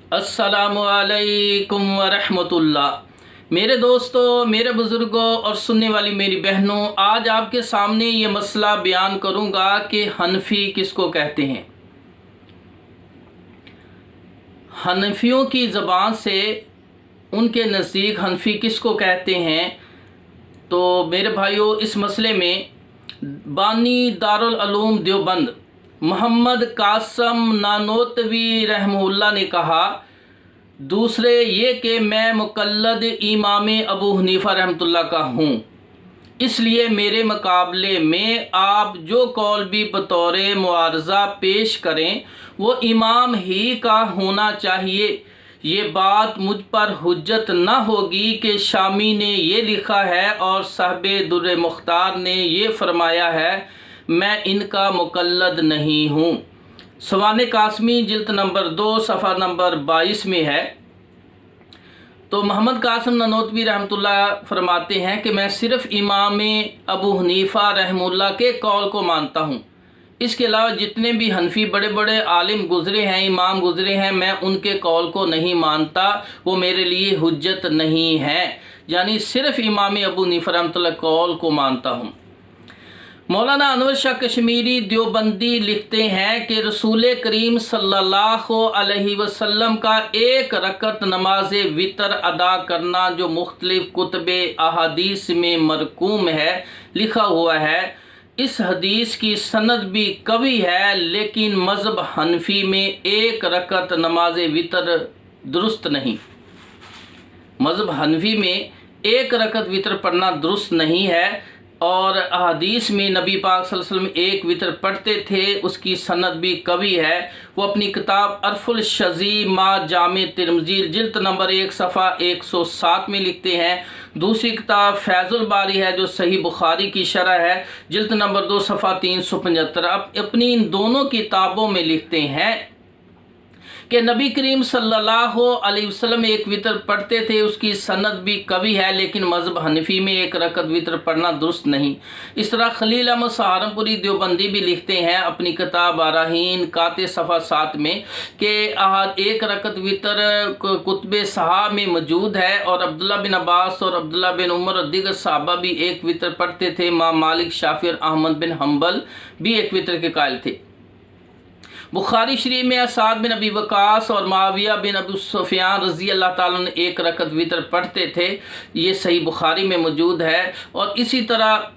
अस्सलामुअलैकुम वरहमतुल्लाह। मेरे दोस्तों, मेरे बुज़ुर्गों और सुनने वाली मेरी बहनों, आज आपके सामने ये मसला बयान करूँगा कि हनफी किसको कहते हैं। हनफियों की ज़बान से उनके नज़दीक हनफी किसको कहते हैं। तो मेरे भाइयों, इस मसले में बानी दारुल उलूम देवबंद मोहम्मद कासम नानोतवी रहमहुल्लाह ने कहा, दूसरे ये कि मैं मुकल्लद इमाम अबू हनीफा रहमतुल्लाह का हूँ, इसलिए मेरे मुकाबले में आप जो कौल भी बतौर मुआरज़ा पेश करें वो इमाम ही का होना चाहिए। ये बात मुझ पर हुज्जत न होगी कि शामी ने ये लिखा है और साहबे दुर्र मुख्तार ने ये फरमाया है, मैं इनका मुकल्लद नहीं हूँ। सवाने कासमी जिल्द नंबर 2 सफ़ा नंबर 22 में है। तो मोहम्मद कासम नानोतवी रहमतुल्लाह फरमाते हैं कि मैं सिर्फ़ इमाम अबू हनीफ़ा रहमुल्लाह के कौल को मानता हूँ। इसके अलावा जितने भी हनफी बड़े बड़े आलिम गुज़रे हैं, इमाम गुज़रे हैं, मैं उनके कौल को नहीं मानता, वो मेरे लिए हुज्जत नहीं है। यानी सिर्फ़ इमाम अबू हनीफ़ा रहमतुल्लाह कौल को मानता हूँ। मौलाना अनवर शाह कश्मीरी देवबंदी लिखते हैं कि रसूल करीम सल्लल्लाहु अलैहि वसल्लम का एक रकत नमाज वितर अदा करना जो मुख्तलिफ कुतुब अहादीस में मरकूम है, लिखा हुआ है। इस हदीस की सनद भी कवी है, लेकिन मज़हब हनफी में एक रकत नमाज वितर दुरुस्त नहीं। मज़हब हनफी में एक रकत वितर पढ़ना दुरुस्त नहीं है। और अहादीस में नबी पाक सल्लल्लाहु अलैहि वसल्लम एक वितर पढ़ते थे, उसकी सनद भी कवी है। वो अपनी किताब अरफुल शज़ी मा जामे तिरमिज़ी जिल्द नंबर 1 सफ़ा 107 में लिखते हैं। दूसरी किताब फैज़ुल बारी है जो सही बुखारी की शरह है, जिल्द नंबर 2 सफ़ा 375। अब अपनी इन दोनों किताबों में लिखते हैं कि नबी करीम सल्लल्लाहु अलैहि वसल्लम एक वितर पढ़ते थे, उसकी सनद भी कवी है, लेकिन मज़हब हनफी में एक रकत वितर पढ़ना दुरुस्त नहीं। इस तरह खलील अहमद सहारनपुरी देवबंदी भी लिखते हैं अपनी किताब आराहीन काते सफ़ा 7 में कि एक रकत वितर कुतुब सहाब में मौजूद है और अब्दुल्ला बिन अब्बास और अब्दुल्ला बिन उमर और दीगर सहाबा भी एक वितर पढ़ते थे। इमाम मालिक, शाफी और अहमद बिन हम्बल भी एक वितर के कायल थे। बुखारी शरीफ में साद बिन अबी वकास और माविया बिन अबू सुफियान रज़ी अल्लाह ताला ने एक रकत वितर पढ़ते थे, ये सही बुखारी में मौजूद है। और इसी तरह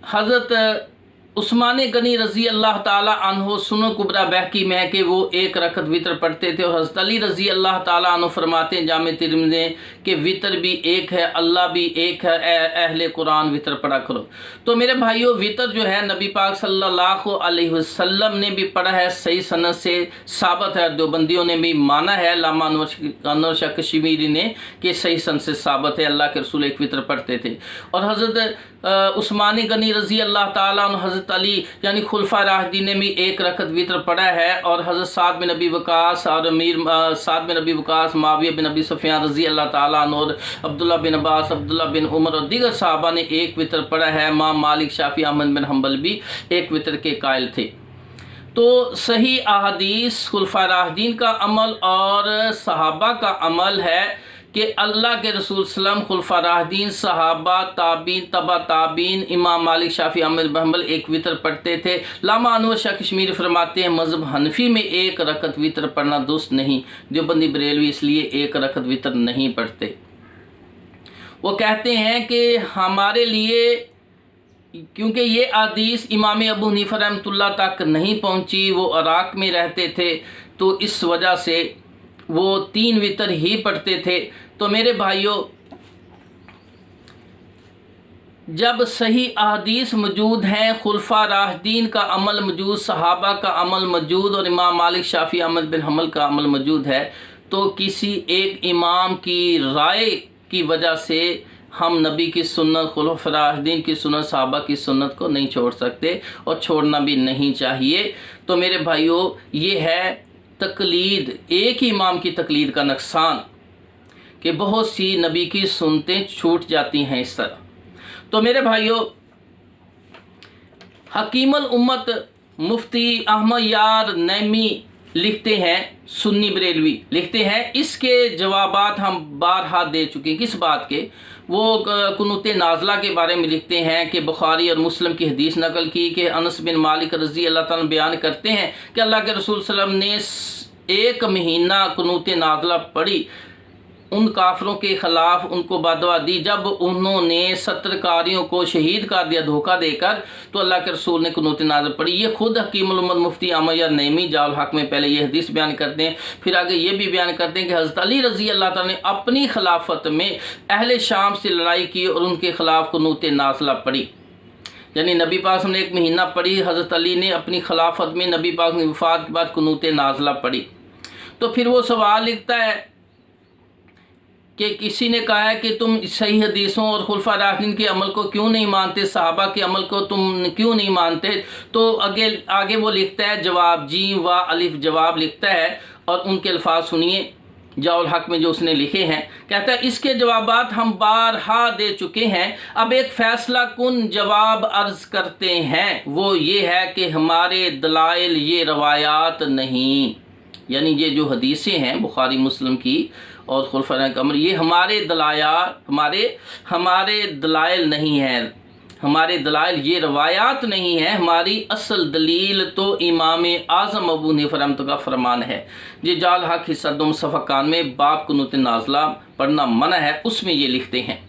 हज़रत उस्मान गनी रज़ी अल्लाह ताला अन्हो सुनो कुबरा बहकी में है कि वो एक रकत वितर पढ़ते थे। और हज़रत अली रज़ी अल्लाह ताला अन्हो फरमाते हैं जामे तिरमिज़ी कि वितर भी एक है, अल्लाह भी एक है, अहले कुरान वितर पढ़ा करो। तो मेरे भाइयों, वितर जो है नबी पाक सल्लल्लाहु अलैहि वसल्लम ने भी पढ़ा है, सही सनद से साबित है। देवबंदियों ने भी माना है, लामा अनवर शाह कश्मीरी ने, कि सही सनद से साबित है अल्लाह के रसूल एक वितर पढ़ते थे। और हज़रत उस्मान गनी रज़ी अल्लाह ताला अन्हु, हज़रत अली यानी खुलफा राशिदीन ने भी एक रकत वितर पढ़ा है। और हज़रत साद बिन अबी वकास और अमीर साद बिन अबी वकास, माविया बिन अबी सुफियान रज़ी अल्लाह ताला अन्हु और अब्दुल्ला बिन अब्बास, अब्दुल्ला बिन उमर और दीगर सहाबा ने एक वितर पढ़ा है। इमाम मालिक, शाफी, अहमद बिन हम्बल भी एक वितर के कायल थे। तो सही अहादीस खुलफा राशिदीन का अमल और सहाबा का अमल है कि अल्लाह के रसूल सल्लम, खुलफा राशिदीन, सहाबा, ताबीन, तबा ताबीन, इमाम मालिक, शाफी, अहमद बिन हम्बल एक वितर पढ़ते थे। लामा अनवर शाह कश्मीरी फरमाते हैं मज़हब हनफी में एक रकत वितर पढ़ना दुरुस्त नहीं। देवबंदी बरेलवी इसलिए एक रकत वितर नहीं पढ़ते। वो कहते हैं कि हमारे लिए, क्योंकि ये हदीस इमाम अबू हनीफ़ा रहमतुल्लाह तक नहीं पहुँची, वो इराक़ में रहते थे, तो इस वजह से वो 3 वितर ही पढ़ते थे। तो मेरे भाइयों, जब सही अहादीस मौजूद हैं, खुलफा राशिदीन का अमल मौजूद, सहाबा का अमल मौजूद और इमाम मालिक, शाफी, अहमद बिन हम्बल का अमल मौजूद है, तो किसी एक इमाम की राय की वजह से हम नबी की सुन्नत, खुलफा राशिदीन की सुन्नत, सहाबा की सुन्नत को नहीं छोड़ सकते और छोड़ना भी नहीं चाहिए। तो मेरे भाइयों, ये है तकलीद, एक ही इमाम की तकलीद का नुकसान कि बहुत सी नबी की सुन्नतें छूट जाती हैं इस तरह। तो मेरे भाइयों, हकीमुल उम्मत मुफ्ती अहमद यार नईमी लिखते हैं सुन्नी बरेलवी लिखते हैं, इसके जवाबात हम बारहा दे चुके हैं। किस बात के? वो कुनूत नाज़ला के बारे में लिखते हैं कि बुखारी और मुस्लिम की हदीस नकल की कि अनस बिन मालिक रज़ी अल्लाह ताला बयान करते हैं कि अल्लाह के रसूल सल्लल्लाहु अलैहि वसल्लम ने 1 महीना कुनूत नाज़ला पढ़ी, उन काफरों के ख़िलाफ़ उनको बदवा दी जब उन्होंने 70 कारियों को शहीद कर दिया धोखा देकर, तो अल्लाह के रसूल ने कुनूत नाज़िल पढ़ी। ये खुद हकीमुल उम्मत मुफ्ती अमर नईमी जाउल हक में पहले ये हदीस बयान करते हैं, फिर आगे ये भी बयान करते हैं कि हज़रत अली रज़ी अल्लाह ताला ने अपनी खिलाफत में अहले शाम से लड़ाई की और उनके ख़िलाफ़ कुनूत नाज़िला पढ़ी। यानी नबी पाक ने 1 महीना पढ़ी, हज़रत अली ने अपनी खिलाफत में नबी पाक की वफ़ात के बाद कुनूत नाज़िला पढ़ी। तो फिर वो सवाल लिखता है कि किसी ने कहा है कि तुम सही हदीसों और खुलफा राशिदीन के अमल को क्यों नहीं मानते, सहाबा के अमल को तुम क्यों नहीं मानते? तो आगे वो लिखता है जवाब, जीम व अलिफ जवाब लिखता है, और उनके अल्फाज सुनिए जाउल हक में जो उसने लिखे हैं। कहता है इसके जवाबात हम बारहा दे चुके हैं, अब एक फ़ैसला कुन जवाब अर्ज़ करते हैं, वो ये है कि हमारे दलाइल ये रवायात नहीं, यानी ये जो हदीसें हैं बुखारी मुस्लिम की और खुलफा के अमर, ये हमारे दलाइल नहीं हैं, हमारे दलाइल ये रवायात नहीं है, हमारी असल दलील तो इमाम आज़म अबू हनीफा रहमतुल्लाह का फरमान है। ये जाल हक हिस्सा 2 सफ़ा 91 बाब कुनूत नाज़िला पढ़ना मना है, उसमें ये लिखते हैं।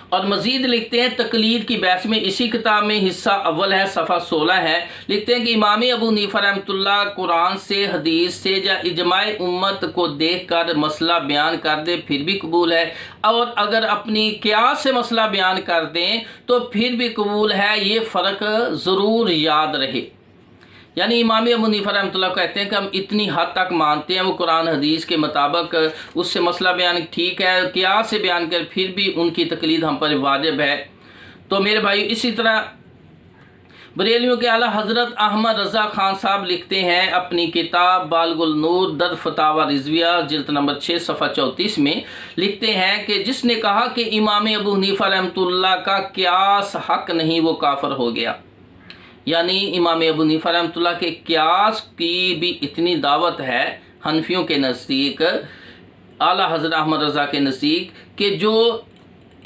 और मज़ीद लिखते हैं तकलीद की बहस में, इसी किताब में हिस्सा अव्वल है सफ़ा 16 है, लिखते हैं कि इमाम अबू हनीफा रहमतुल्लाह कुरान से हदीस से या इजमाए उम्मत को देख कर मसला बयान कर दे फिर भी कबूल है, और अगर अपनी क़ियास से मसला बयान कर दें तो फिर भी कबूल है, ये फ़र्क ज़रूर याद रहे। यानी इमाम अबू हनीफा रहमतुल्लाह कहते हैं कि हम इतनी हद तक मानते हैं वो कुरान हदीस के मुताबिक उससे मसला बयान ठीक है, क़ियास से बयान कर फिर भी उनकी तकलीद हम पर वाजिब है। तो मेरे भाई इसी तरह बरेलियों के आला हज़रत अहमद रज़ा ख़ान साहब लिखते हैं अपनी किताब बालगुल नूर दर फतावा रिज़विया जिल्द नंबर 6 सफ़ा 34 में लिखते हैं कि जिसने कहा कि इमाम अबू हनीफा रहमतुल्लाह का क़ियास हक़ नहीं वो काफ़िर हो गया। यानी इमाम अबू हनीफा रहमतुल्लाह के क़ियास की भी इतनी दावत है हनफियों के नज़दीक, आला हज़रत अहमद रज़ा के नज़दीक, कि जो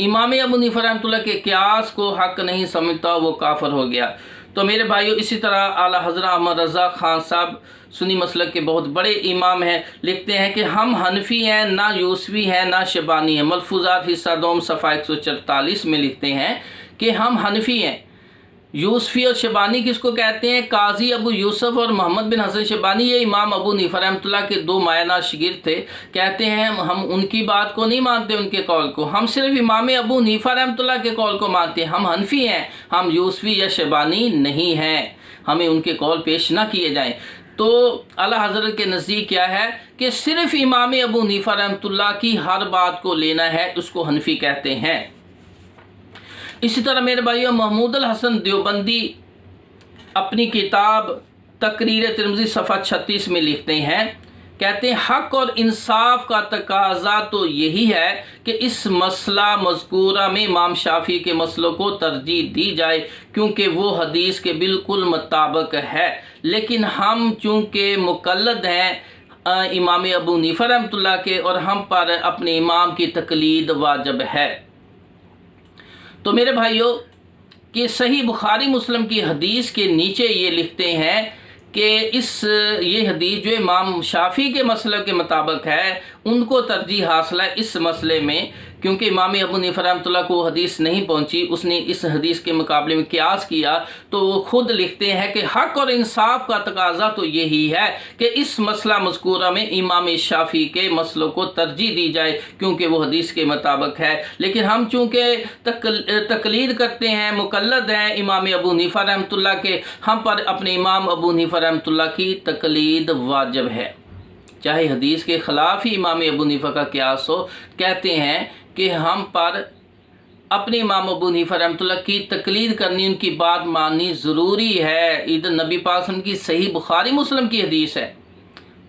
इमाम अबू हनीफा रहमतुल्लाह के क़ियास को हक़ नहीं समझता वो काफ़िर हो गया। तो मेरे भाइयों इसी तरह आला हज़रत अहमद रज़ा ख़ान साहब सुन्नी मसलक के बहुत बड़े इमाम हैं, लिखते हैं कि हम हनफी हैं, ना यूसुफ़ी हैं, ना शबानी हैं। मलफूज़ात हिस्सा 2 सफ़ा 144 में लिखते हैं कि हम हनफी हैं। यूसुफ़ी और शबानी किसको कहते हैं? काजी अबू यूसुफ और मोहम्मद बिन हसन शबानी, ये इमाम अबू हनीफा रहमतुल्लाह के 2 मायना शिगिर्द थे। कहते हैं हम उनकी बात को नहीं मानते, उनके कौल को, हम सिर्फ इमाम अबू हनीफा रहमतुल्लाह के कौल को मानते हैं। हम हनफी हैं, हम यूसुफ़ी या शबानी नहीं हैं, हमें उनके कौल पेश ना किए जाएँ। तो आला हज़रत के नज़दीक क्या है कि सिर्फ इमाम अबू हनीफा रहमतुल्लाह की हर बात को लेना है, उसको हनफी कहते हैं। इसी तरह मेरे भाइयों महमूद अल हसन देवबंदी अपनी किताब तकरीर तिरमिज़ी सफ़ा 36 में लिखते हैं, कहते हैं हक़ और इंसाफ का तकाज़ा तो यही है कि इस मसला मज़कूरा में इमाम शाफ़ी के मसलों को तरजीह दी जाए क्योंकि वो हदीस के बिल्कुल मुताबिक है, लेकिन हम चूँकि मुक़ल्लिद हैं इमाम अबू हनीफा रहमतुल्लाह के और हम पर अपने इमाम की तकलीद वाजिब है। तो मेरे भाइयों कि सही बुखारी मुस्लिम की हदीस के नीचे ये लिखते हैं कि ये हदीस जो इमाम शाफ़ी के मसले के मुताबिक है उनको तरजीह हासिल है इस मसले में, क्योंकि इमाम अबू हनीफा रहमतुल्लाह को हदीस नहीं पहुंची, उसने इस हदीस के मुकाबले में क़ियास किया। तो वो खुद लिखते हैं कि हक़ और इंसाफ का तकाज़ा तो यही है कि इस मसला मज़कूरा में इमाम शाफ़ी के मसलों को तरजीह दी जाए क्योंकि वो हदीस के मुताबिक है, लेकिन हम चूँकि तकलीद करते हैं, मुक़ल्लिद हैं इमाम अबू हनीफा रहमतुल्लाह के, हम पर अपने इमाम अबू हनीफा रहमतुल्लाह की तकलीद वाजिब है, चाहे हदीस के ख़िलाफ़ ही इमाम अबू हनीफा का क़ियास हो। कहते हैं कि हम पर अपने इमाम अबू हनीफा रहमतुल्लाह की तकलीद करनी, उनकी बात माननी ज़रूरी है। इधर नबी पाक की सही बुखारी मुस्लिम की हदीस है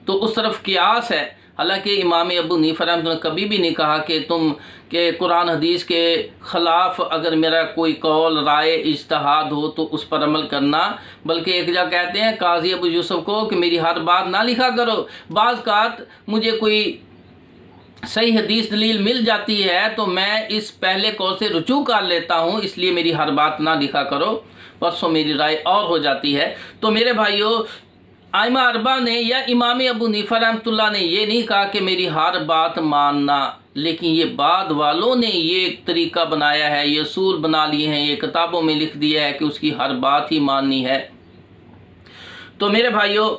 तो उस तरफ क़ियास है, हालांकि इमाम अबू हनीफा रहमतुल्लाह ने कभी भी नहीं कहा कि तुम के कुरान हदीस के ख़िलाफ़ अगर मेरा कोई कौल राय इज्तिहाद हो तो उस पर अमल करना, बल्कि एक जगह कहते हैं काजी अबू यूसुफ को कि मेरी हर बात ना लिखा करो, बाज़ मुझे कोई सही हदीस दलील मिल जाती है तो मैं इस पहले कौल से रुजू कर लेता हूँ, इसलिए मेरी हर बात ना लिखा करो, परसों मेरी राय और हो जाती है। तो मेरे भाइयों, आइमा अरबा ने या इमाम अबू हनीफा रहमतुल्लाह ने ये नहीं कहा कि मेरी हर बात मानना, लेकिन ये बाद वालों ने ये एक तरीका बनाया है, ये असूल बना लिए हैं, ये किताबों में लिख दिया है कि उसकी हर बात ही माननी है। तो मेरे भाइयों,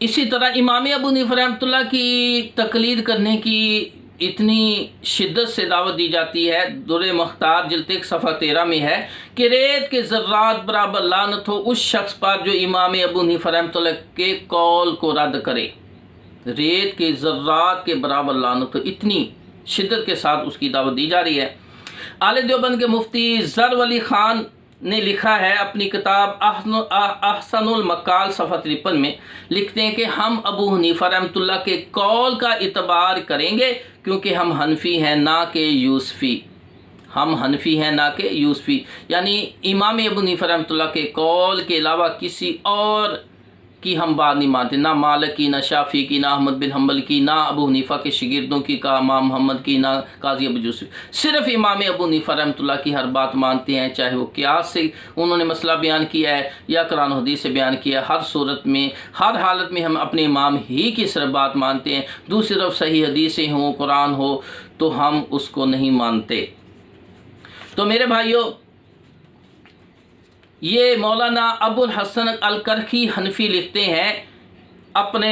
इसी तरह इमाम अबू हनीफा रहमतुल्लाह की तकलीद करने की इतनी शिद्दत से दावत दी जाती है। दुर्र मुख्तार जिल्द 1 सफ़ा 13 में है कि रेत के ज़र्रात बराबर लानत हो उस शख्स पर जो इमाम अबू हनीफा रहमतुल्लाह के कौल को रद्द करे। रेत के ज़र्रात के बराबर लानत हो, इतनी शिद्दत के साथ उसकी दावत दी जा रही है। आले देवबंद के मुफ्ती ज़र वली ख़ान ने लिखा है अपनी किताब अहसनुल मकाल सफ़ा 53 में, लिखते हैं कि हम अबू हनीफा रहमतुल्लाह के कौल का इतबार करेंगे क्योंकि हम हनफी हैं ना कि यूसुफी। हम हनफी हैं ना कि यूसुफी, यानी इमाम अबू हनीफा रहमतुल्लाह के कौल के अलावा किसी और की हम बात नहीं मानते, ना मालिक की, ना शाफी की, ना अहमद बिन हम्बल की, ना अबू हनीफा के शागिर्दों की, का इमाम मोहम्मद की, ना काजी अबू यूसुफ। सिर्फ इमाम अबू हनीफा रहमतुल्लाह की हर बात मानते हैं, चाहे वो क़ियास से उन्होंने मसला बयान किया है या कुरान हदीस से बयान किया है। हर सूरत में, हर हालत में हम अपने इमाम ही की सिर्फ बात मानते हैं। दूसरी तरफ सही हदीसें हों, कुरान हो, तो हम उसको नहीं मानते। तो मेरे भाइयों, ये मौलाना अबुल हसन अल करखी हनफी लिखते हैं अपने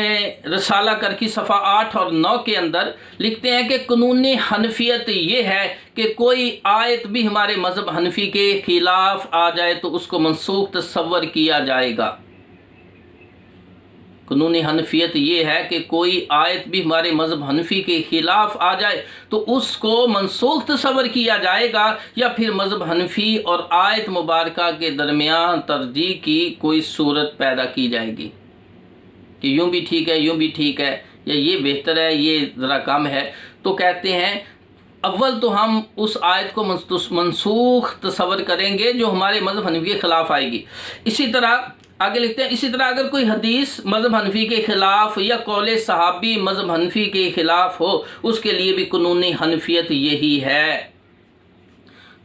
रसाला करखी सफ़ा 8 और 9 के अंदर, लिखते हैं कि कानून हनफियत ये है कि कोई आयत भी हमारे मज़हब हनफी के ख़िलाफ़ आ जाए तो उसको मनसूख तस्वर किया जाएगा। कानून हनफियत ये है कि कोई आयत भी हमारे मज़हब हनफी के ख़िलाफ़ आ जाए तो उसको मनसूख तस्वर किया जाएगा, या फिर मज़हब हनफी और आयत मुबारका के दरमियान तरजीह की कोई सूरत पैदा की जाएगी कि यूँ भी ठीक है, यूँ भी ठीक है, या ये बेहतर है, ये ज़रा कम है। तो कहते हैं अव्वल तो हम उस आयत को मनसूख तस्वर करेंगे जो हमारे मज़हब हनफी के ख़िलाफ़ आएगी। इसी तरह आगे लिखते हैं, इसी तरह अगर कोई हदीस मज़हब हनफी के ख़िलाफ़ या कौले सहाबी मज़हब हनफी के ख़िलाफ़ हो, उसके लिए भी कानून हनफियत यही है।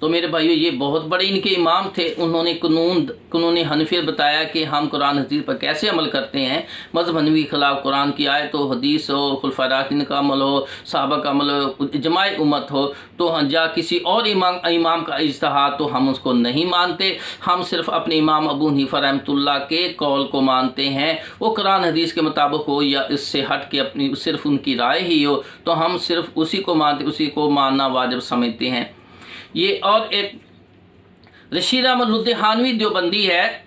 तो मेरे भाइयों, ये बहुत बड़े इनके इमाम थे, उन्होंने कानून हनफियत बताया कि हम कुरान हदीस पर कैसे अमल करते हैं। मज़हब हनफी के ख़िलाफ़ कुरान की आयत हो, हदीस हो, खुलफ़ाए राशिदीन का अमल हो, सहाबा का अमल हो, इजमाए उम्मत हो, तो या किसी और इमाम का इज्तिहाद, तो हम उसको नहीं मानते। हम सिर्फ अपने इमाम अबू हनीफा रहमतुल्लाह के कौल को मानते हैं, वो कुरान हदीस के मुताबिक हो या इससे हट के अपनी सिर्फ उनकी राय ही हो, तो हम सिर्फ उसी को मानते, उसी को मानना वाजिब समझते हैं। ये और एक रशीद अहमद लुधियानवी देवबंदी है,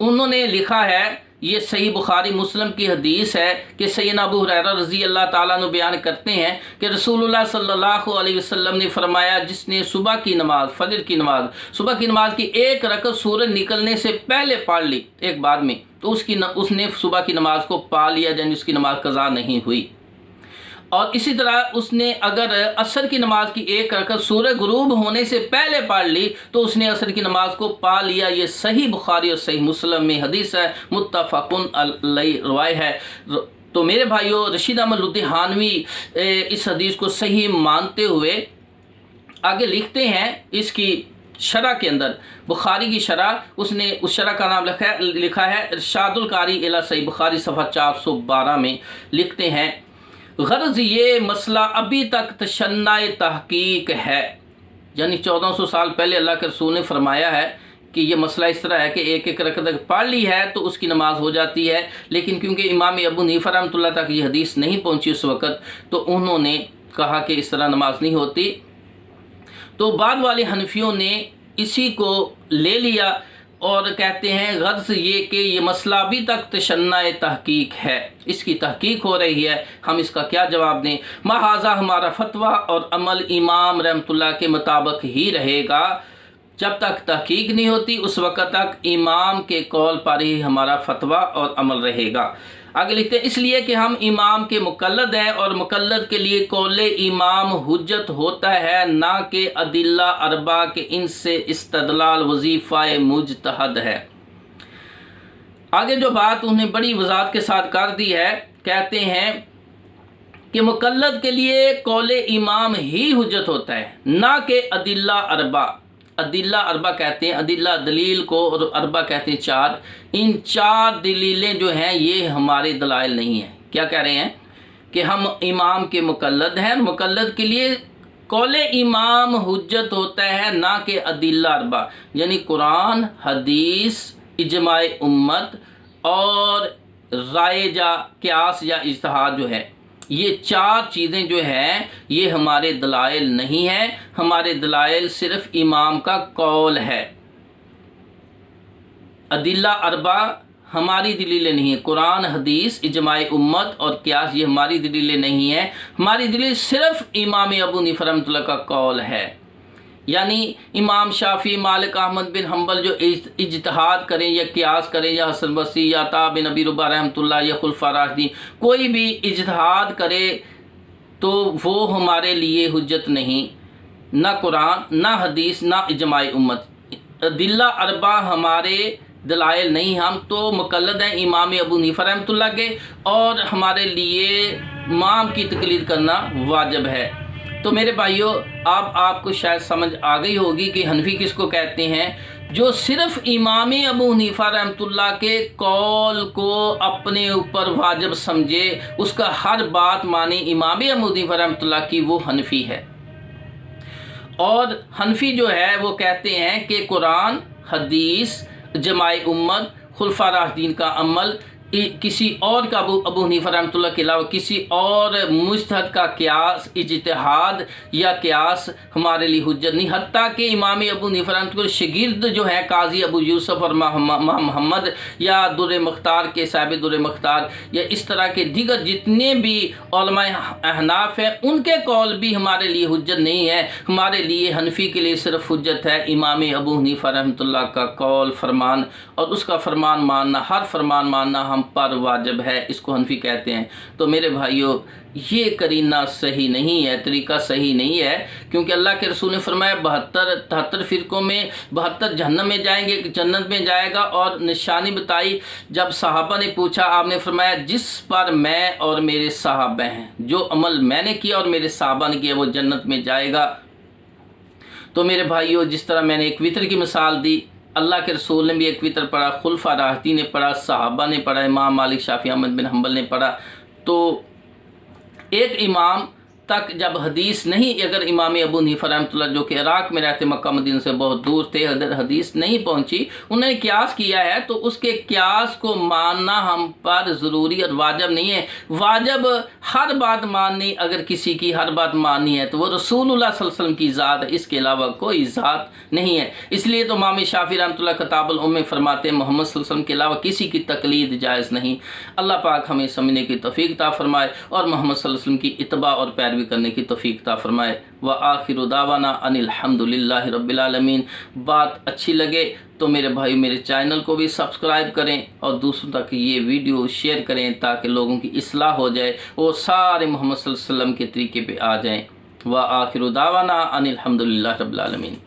उन्होंने लिखा है, ये सही बुखारी मुस्लिम की हदीस है कि सैयदना अबू हुरैरा रज़ी अल्लाह ताला अन्हु बयान करते हैं कि रसूलुल्लाह सल्लल्लाहु अलैहि वसल्लम ने फरमाया, जिसने सुबह की नमाज, फजर की नमाज, सुबह की नमाज की एक रकअत सूरज निकलने से पहले पढ़ ली, एक बाद में, तो उसने सुबह की नमाज को पा लिया, यानी उसकी नमाज कज़ा नहीं हुई। और इसी तरह उसने अगर असर की नमाज की एक रकअत सूरज गुरूब होने से पहले पढ़ ली तो उसने असर की नमाज को पा लिया। ये सही बुखारी और सही मुस्लिम में हदीस है, मुत्तफ़क़ुन अलैहि रवायत है। तो मेरे भाइयों, रशीद अहमद लुधियानवी इस हदीस को सही मानते हुए आगे लिखते हैं, इसकी शरह के अंदर, बुखारी की शरह, उसने उस शरह का नाम लिखा है इरशादुल कारी इला सही बुखारी सफ़ा 412 में, लिखते हैं, गर्ज़ ये मसला अभी तक तशन्नाए तहकीक है, यानी 1400 साल पहले अल्लाह के रसूल ने फरमाया है कि ये मसला इस तरह है कि एक एक रकअत पढ़ ली है तो उसकी नमाज हो जाती है, लेकिन क्योंकि इमाम अबू हनीफा रहमतुल्लाह तक ये हदीस नहीं पहुंची उस वक़्त, तो उन्होंने कहा कि इस तरह नमाज नहीं होती। तो बाद वाले हनफियों ने इसी को ले लिया और कहते हैं गर्ज़ ये कि ये मसला अभी तक तशन्नाए तहकीक है, इसकी तहकीक हो रही है, हम इसका क्या जवाब दें। महाज़ा हमारा फतवा और अमल इमाम रहमतुल्लाह के मुताबिक ही रहेगा। जब तक तहकीक नहीं होती उस वक़्त तक इमाम के कौल पर ही हमारा फतवा और अमल रहेगा। आगे लिखते हैं, इसलिए कि हम इमाम के मुकल्लद हैं और मुकल्लद के लिए कौले इमाम हुज्जत होता है, ना कि अदिल्ला अरबा के इनसे इस्तदलाल वजीफ़ा मुजतहद है। आगे जो बात उन्हें बड़ी वजाहत के साथ कर दी है, कहते हैं कि मुकल्लद के लिए कौले इमाम ही हुज्जत होता है, ना कि अदिल्ला अरबा। अदिल्ला अरबा कहते हैं, अदिल्ला दलील को, और अरबा कहते हैं चार। इन चार दलीलें जो हैं ये हमारे दलाइल नहीं हैं। क्या कह रहे हैं कि हम इमाम के मुकल्लद हैं, मुकल्लद के लिए कौले इमाम हुज्जत होता है, ना कि अदिल्ला अरबा, यानी कुरान, हदीस, इजमाए उम्मत और रायजा क़यास या इज्तिहाद जो है, ये चार चीज़ें जो हैं ये हमारे दलाइल नहीं है। हमारे दलाइल सिर्फ इमाम का कौल है। अदिल्ला अरबा हमारी दलीलें नहीं है। कुरान, हदीस, इजमाए उम्मत और क़यास ये हमारी दलीलें नहीं है। हमारी दलील सिर्फ इमाम अबू हनीफा रहमतुल्लाह का कौल है। यानी इमाम शाफी, मालिक, अहमद बिन हम्बल जो इज्तिहाद करें या क़यास करें, या हसन बसरी या अता बिन अबी रुबा रहमतुल्लाह या खुलफा राशिदीन, कोई भी इज्तिहाद करे तो वो हमारे लिए हुज्जत नहीं, ना कुरान, ना हदीस, ना इजमाए उम्मत। अदिल्ला अरबा हमारे दलाइल नहीं। हम तो मुकल्लद हैं इमाम अबू हनीफा रहमतुल्लाह के, और हमारे लिए इमाम की तकलीद करना वाजिब है। तो मेरे भाइयों, अब आपको शायद समझ आ गई होगी कि हनफी किसको कहते हैं, जो सिर्फ इमाम अबू हनीफा रहमतुल्लाह के कौल को अपने ऊपर वाजिब समझे, उसका हर बात माने इमाम अबू हनीफा रहमतुल्लाह की, वो हनफी है। और हनफी जो है वो कहते हैं कि कुरान, हदीस, जमाए उम्मत, खुलफा राशिदीन का अमल, किसी और का अबू हनीफा रहमतुल्लाह के अलावा किसी और मुज्तहद का क़यास, इज्तिहाद या क़यास हमारे लिए हुज्जत नहीं। हत्ता कि इमाम अबू हनीफा रहमतुल्लाह के शागिर्द जो हैं काजी अबू यूसुफ और मोहम्मद या दुर्र मुख्तार के साहिब दुर्र मुख्तार, या इस तरह के दीगर जितने भी उलमाए अहनाफ हैं, उनके कौल भी हमारे लिए हुज्जत नहीं है। हमारे लिए हनफी के लिए सिर्फ हुज्जत है इमाम अबू हनीफा रहमतुल्लाह का कौल, फरमान, और उसका फरमान मानना, हर फरमान मानना हम पर वाजिब है। इसको हनफी कहते हैं। तो मेरे भाइयों, ये करीना सही नहीं है, तरीका सही नहीं है, क्योंकि अल्लाह के रसूल ने फरमाया 73 फ़िरक़ों में 72 जहन्नम में जाएंगे, एक जन्नत में जाएगा। और निशानी बताई, जब सहाबा ने पूछा, आपने फरमाया जिस पर मैं और मेरे सहाबा हैं, जो अमल मैंने किया और मेरे सहाबा ने किया, वो जन्नत में जाएगा। तो मेरे भाइयों, जिस तरह मैंने एक वितर की मिसाल दी, अल्लाह के रसूल ने भी एक वितर पढ़ा, खुलफा राशिदीन ने पढ़ा, सहाबा ने पढ़ा, इमाम मालिक, शाफी, अहमद बिन हम्बल ने पढ़ा। तो एक इमाम तक जब हदीस नहीं, अगर इमाम अबू हनीफा रहमतुल्लाह जो कि इराक़ में रहते, मक्का मदीना से बहुत दूर थे, अगर हदीस नहीं पहुंची, उन्होंने क़यास किया है, तो उसके क़यास को मानना हम पर ज़रूरी और वाजिब नहीं है। वाजिब हर बात माननी, अगर किसी की हर बात माननी है तो वो रसूलुल्लाह सल्लल्लाहु अलैहि वसल्लम की ज़ात है, इसके अलावा कोई ज़ात नहीं है। इसलिए तो इमाम शाफी रहमतुल्लाह किताबुल उम्म में फरमाते हैं, मोहम्मद सल्लल्लाहु अलैहि वसल्लम के अलावा किसी की तकलीद जायज़ नहीं। अल्लाह पाक हमें समझने की तौफीक अता फरमाए और मोहम्मद सल्लल्लाहु अलैहि वसल्लम की इत्तबा और पैरवी करने की तौफीक अता फरमाए। व आखिरु दावाना अनिल हम्दुलिल्लाहि रब्बिल आलमीन। बात अच्छी लगे तो मेरे भाई मेरे चैनल को भी सब्सक्राइब करें और दूसरों तक ये वीडियो शेयर करें, ताकि लोगों की इस्लाह हो जाए, वो सारे मोहम्मद सल्लल्लाहु अलैहि वसल्लम के तरीके पे आ जाएं। व आखिरु दावाना अनिल हम्दुलिल्लाहि रब्बिल आलमीन।